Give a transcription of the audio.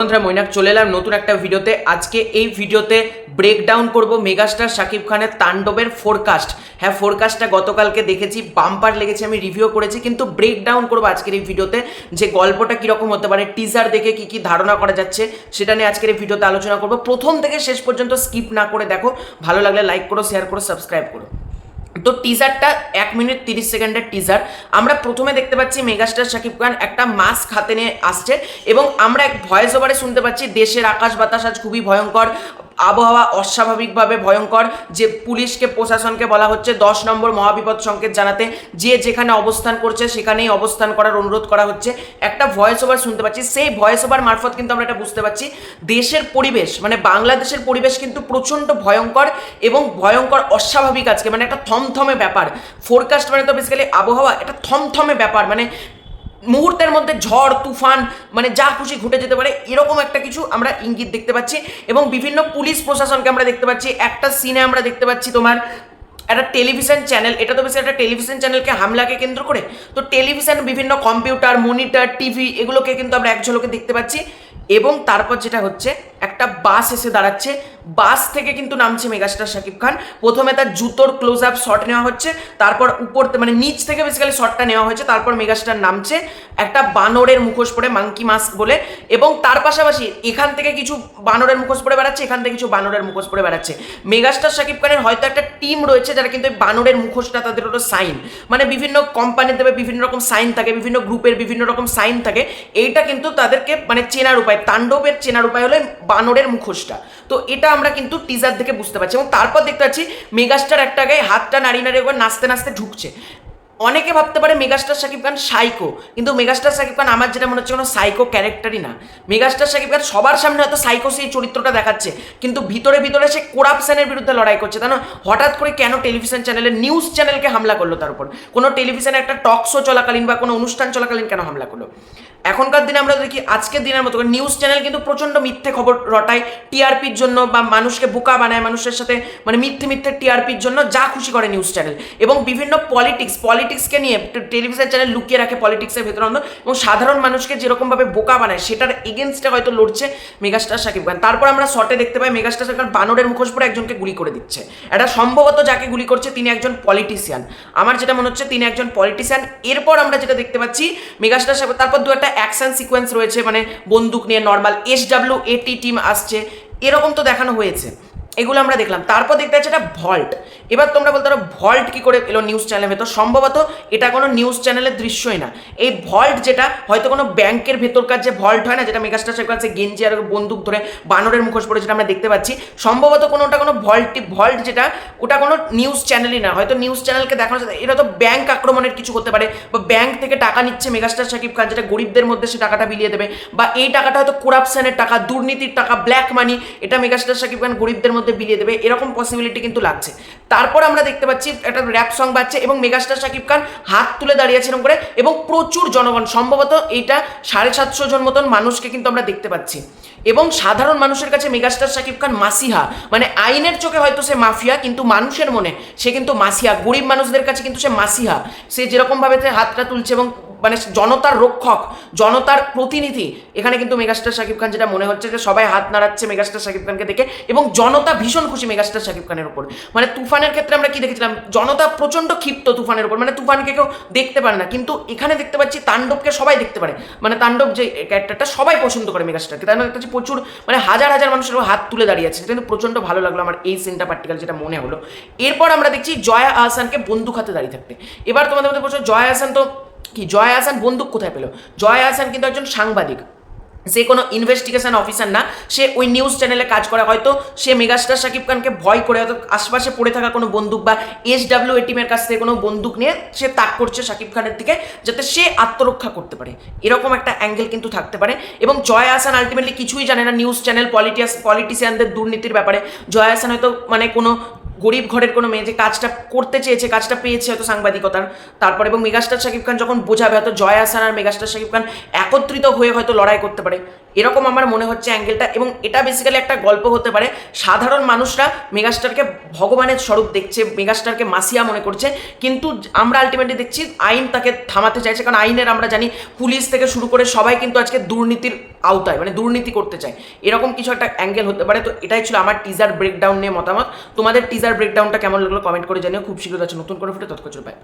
বন্ধুরা মৈনাক চলে এলাম নতুন একটা ভিডিওতে। আজকে এই ভিডিওতে ব্রেকডাউন করব মেগাস্টার শাকিব খানের তাণ্ডবের ফোরকাস্ট। হ্যাঁ, ফোরকাস্টটা গতকালকে দেখেছি, বাম্পার লেগেছে, আমি রিভিউ করেছি, কিন্তু ব্রেকডাউন করবো আজকের এই ভিডিওতে যে গল্পটা কীরকম হতে পারে, টিজার দেখে কী কী ধারণা করা যাচ্ছে সেটা নিয়ে আজকের এই ভিডিওতে আলোচনা করবো। প্রথম থেকে শেষ পর্যন্ত স্কিপ না করে দেখো, ভালো লাগলে লাইক করো, শেয়ার করো, সাবস্ক্রাইব করো। তো টিজারটা 1 মিনিট 30 সেকেন্ডের টিজার। আমরা প্রথমে দেখতে পাচ্ছি মেগাস্টার শাকিব খান একটা মাস্ক হাতে নিয়ে আসছে এবং আমরা এক ভয়েস ওভারে শুনতে পাচ্ছি দেশের আকাশ বাতাস আজ খুবই ভয়ঙ্কর, আবহাওয়া অস্বাভাবিকভাবে ভয়ঙ্কর, যে পুলিশকে প্রশাসনকে বলা হচ্ছে 10 নম্বর মহাবিপদ সংকেত জানাতে, যে যেখানে অবস্থান করছে সেখানেই অবস্থান করার অনুরোধ করা হচ্ছে। একটা ভয়েস ওভার শুনতে পাচ্ছি, সেই ভয়েস ওভার মারফত কিন্তু আমরা এটা বুঝতে পারছি দেশের পরিবেশ, মানে বাংলাদেশের পরিবেশ কিন্তু প্রচণ্ড ভয়ঙ্কর এবং ভয়ঙ্কর অস্বাভাবিক আজকে, মানে একটা থমথমে ব্যাপার। ফোরকাস্ট মানে তো বেসিক্যালি আবহাওয়া, এটা থমথমে ব্যাপার, মানে মুহূর্তের মধ্যে ঝড় তুফান মানে যা খুশি ঘটে যেতে পারে, এরকম একটা কিছু আমরা ইঙ্গিত দেখতে পাচ্ছি। এবং বিভিন্ন পুলিশ প্রশাসনকে আমরা দেখতে পাচ্ছি। একটা সিনে আমরা দেখতে পাচ্ছি তোমার একটা টেলিভিশন চ্যানেল, এটা তো বেশি একটা টেলিভিশন চ্যানেলকে হামলাকে কেন্দ্র করে, তো টেলিভিশন বিভিন্ন কম্পিউটার মনিটর টিভি এগুলোকে কিন্তু আমরা এক ঝলকে দেখতে পাচ্ছি। এবং তারপর যেটা হচ্ছে একটা বাস এসে দাঁড়াচ্ছে, বাস থেকে কিন্তু নামছে মেগাস্টার শাকিব খান। প্রথমে তার জুতোর ক্লোজ আপ শট নেওয়া হচ্ছে, তারপর উপর মানে নিচ থেকে বেসিক্যালি শটটা নেওয়া হয়েছে, তারপর মেগাস্টার নামছে একটা বানরের মুখোশ পরে, মাঙ্কি মাস্ক বলে, এবং তার পাশাপাশি এখান থেকে কিছু বানরের মুখোশ পরে বেড়াচ্ছে, এখান থেকে কিছু বানরের মুখোশ পরে বেড়াচ্ছে। মেগাস্টার শাকিব খানের হয়তো একটা টিম রয়েছে যারা কিন্তু বানরের মুখোশটা তাদের হলো সাইন, মানে বিভিন্ন কোম্পানিতে বিভিন্ন রকম সাইন থাকে, বিভিন্ন গ্রুপের বিভিন্ন রকম সাইন থাকে, এইটা কিন্তু তাদেরকে মানে চেনার উপায়, তাণ্ডবের চেনার উপায় হলো বানরের মুখোশটা। তো এটা আমরা কিন্তু টিজার থেকে বুঝতে পারছি। এবং তারপর দেখতে পাচ্ছি মেগাস্টার একটা গায়ে হাতটা নাড়িয়ে নাড়িয়ে একবার নাচতে নাচতে ঢুকছে। অনেকে ভাবতে পারে মেগাস্টার শাকিব খান সাইকো, কিন্তু মেগাস্টার শাকিব খান আমার যেটা মনে হচ্ছে কোনো সাইকো ক্যারেক্টারই না। মেগাস্টার শাকিব খান সবার সামনে হয়তো সাইকো সেই চরিত্রটা দেখাচ্ছে, কিন্তু ভিতরে ভিতরে সে করাপশনের বিরুদ্ধে লড়াই করছে। তা না হঠাৎ করে কেন টেলিভিশন চ্যানেলে নিউজ চ্যানেলকে হামলা করলো, তার উপর কোনো টেলিভিশনে একটা টক শো চলাকালীন বা কোনো অনুষ্ঠান চলাকালীন কেন হামলা করলো? এখনকার দিনে আমরা দেখি আজকের দিনের মতো নিউজ চ্যানেল কিন্তু প্রচণ্ড মিথ্যে খবর রটায় টিআরপির জন্য, বা মানুষকে বোকা বানায়, মানুষের সাথে মানে মিথ্যে মিথ্যে টিআরপির জন্য যা খুশি করে নিউজ চ্যানেল। এবং বিভিন্ন পলিটিক্সকে নিয়ে টেলিভিশন চ্যানেল লুকিয়ে রাখে পলিটিক্সের ভেতর অন্ধ, এবং সাধারণ মানুষকে যেরকমভাবে বোকা বানায় সেটার এগেনস্টে হয়তো লড়ছে মেগাস্টার শাকিব খান। তারপর আমরা শটে দেখতে পাই মেগাস্টার শাকিব খান বানরের মুখোশ পরে একজনকে গুলি করে দিচ্ছে। এটা সম্ভবত যাকে গুলি করছে তিনি একজন পলিটিশিয়ান, আমার যেটা মনে হচ্ছে তিনি একজন পলিটিশিয়ান। এরপর আমরা যেটা দেখতে পাচ্ছি মেগাস্টার শাকিব, তারপর দু একটা অ্যাকশন সিকোয়েন্স রয়েছে, মানে বন্দুক নিয়ে নর্মাল SWAT টিম আসছে, এরকম তো দেখানো হয়েছে, এগুলো আমরা দেখলাম। তারপর দেখতে পাচ্ছি এটা ভল্ট। এবার তোমরা বলতে পারো ভল্ট কি করে এলো নিউজ চ্যানেলের ভেতর? সম্ভবত এটা কোনো নিউজ চ্যানেলের দৃশ্যই না। এই ভল্ট যেটা হয়তো কোনো ব্যাংকের ভেতরকার যে ভল্ট হয় না, যেটা মেগাস্টার শাকিব খান গেঞ্জি আর বন্দুক ধরে বানরের মুখোশ পরে যেটা আমরা দেখতে পাচ্ছি, সম্ভবত ওটা কোনো ভল্ট যেটা ওটা কোনো নিউজ চ্যানেলই না। হয়তো নিউজ চ্যানেলকে দেখানো যাচ্ছে এটা তো ব্যাংক আক্রমণের কিছু করতে পারে, বা ব্যাংক থেকে টাকা নিচ্ছে মেগাস্টার শাকিব খান, যেটা গরিবদের মধ্যে সে টাকাটা বিলিয়ে দেবে, বা এই টাকাটা হয়তো করাপশনের টাকা, দুর্নীতির টাকা, ব্ল্যাক মানি, এটা মেগাস্টার শাকিব খান গরিবদের মধ্যে বিলিয়ে দেবে, এরকম পসিবিলিটি কিন্তু লাগছে। তারপর আমরা দেখতে পাচ্ছি একটা র্যাপ সং বাজছে এবং মেগাস্টার শাকিব খান হাত তুলে দাঁড়িয়েছে এরকম করে, এবং প্রচুর জনগণ, সম্ভবত এইটা 750 জন মতন মানুষকে কিন্তু আমরা দেখতে পাচ্ছি। এবং সাধারণ মানুষের কাছে মেগাস্টার শাকিব খান মাসিহা, মানে আইনের চোখে হয়তো সে মাফিয়া, কিন্তু মানুষের মনে সে কিন্তু মাসিহা। গরিব মানুষদের কাছে কিন্তু সে মাসিহা। সে যেরকমভাবে হাতটা তুলছে এবং মানে জনতার রক্ষক, জনতার প্রতিনিধি, এখানে কিন্তু মেগাস্টার শাকিব খান যেটা মনে হচ্ছে যে সবাই হাত নাড়াচ্ছে মেগাস্টার শাকিব খানকে দেখে, এবং জনতা ভীষণ খুশি মেগাস্টার শাকিব খানের উপর। মানে তুফানের ক্ষেত্রে আমরা কি দেখেছিলাম, জনতা প্রচণ্ড ক্ষিপ্ত তুফানের উপর, মানে তুফানকে কেউ দেখতে পারে না, কিন্তু এখানে দেখতে পাচ্ছি তাণ্ডবকে সবাই দেখতে পারে, মানে তাণ্ডব যে ক্যারেক্টারটা সবাই পছন্দ করে মেগাস্টারকে। তার মানে প্রচুর মানে হাজার হাজার মানুষের হাত তুলে দাঁড়িয়ে আছে, সেটা কিন্তু প্রচণ্ড ভালো লাগলো আমার এই সিনটা পার্টিকুলার যেটা মনে হলো। এরপর আমরা দেখছি জয়া আহসানকে বন্দুক হাতে দাঁড়িয়ে থাকতে। এবার তোমাদের মধ্যে বলছো জয়া আহসান তো কি, জয়া আহসান বন্দুক কোথায় পেল? জয়া আহসান কিন্তু একজন সাংবাদিক, সে কোনো ইনভেস্টিগেশন অফিসার না, সে ওই নিউজ চ্যানেলে কাজ করে। হয়তো সে মেগাস্টার শাকিব খানকে ভয় করে হয়তো আশপাশে পড়ে থাকা কোনো বন্দুক বা SWAT টিমের কাছ থেকে কোনো বন্দুক নিয়ে সে তাক করছে শাকিব খানের দিকে, যাতে সে আত্মরক্ষা করতে পারে, এরকম একটা অ্যাঙ্গেল কিন্তু থাকতে পারে। এবং জয়া আহসান আলটিমেটলি কিছুই জানে না নিউজ চ্যানেল পলিটিশিয়ানদের দুর্নীতির ব্যাপারে। জয়া আহসান হয়তো মানে কোনো গরিব ঘরের কোনো মেয়ে যে কাজটা করতে চেয়েছে, কাজটা পেয়েছে হয়তো সাংবাদিকতার। তারপর এবং মেগাস্টার শাকিব খান যখন বোঝাবে, হয়তো জয়া আহসান আর মেগাস্টার শাকিব খান একত্রিত হয়ে হয়তো লড়াই করতে পারে, এরকম আমার মনে হচ্ছে অ্যাঙ্গেলটা। এবং এটা বেসিক্যালি একটা গল্প হতে পারে, সাধারণ মানুষরা মেগাস্টারকে ভগবানের স্বরূপ দেখছে, মেগাস্টারকে মাসিয়া মনে করছে, কিন্তু আমরা আলটিমেটলি দেখছি আইন তাকে থামাতে চাইছে, কারণ আইনের আমরা জানি পুলিশ থেকে শুরু করে সবাই কিন্তু আজকে দুর্নীতির আওতায়, মানে দুর্নীতি করতে চায়, এরকম কিছু একটা অ্যাঙ্গেল হতে পারে। তো এটাই ছিল আমার টিজার ব্রেকডাউন নিয়ে মতামত। তোমাদের টিজার ব্রেকডাউনটা কেমন লাগলো কমেন্ট করে জানিও। খুব শীঘ্রই আছে নতুন করে ভিডিও, তৎক্ষণ পাই।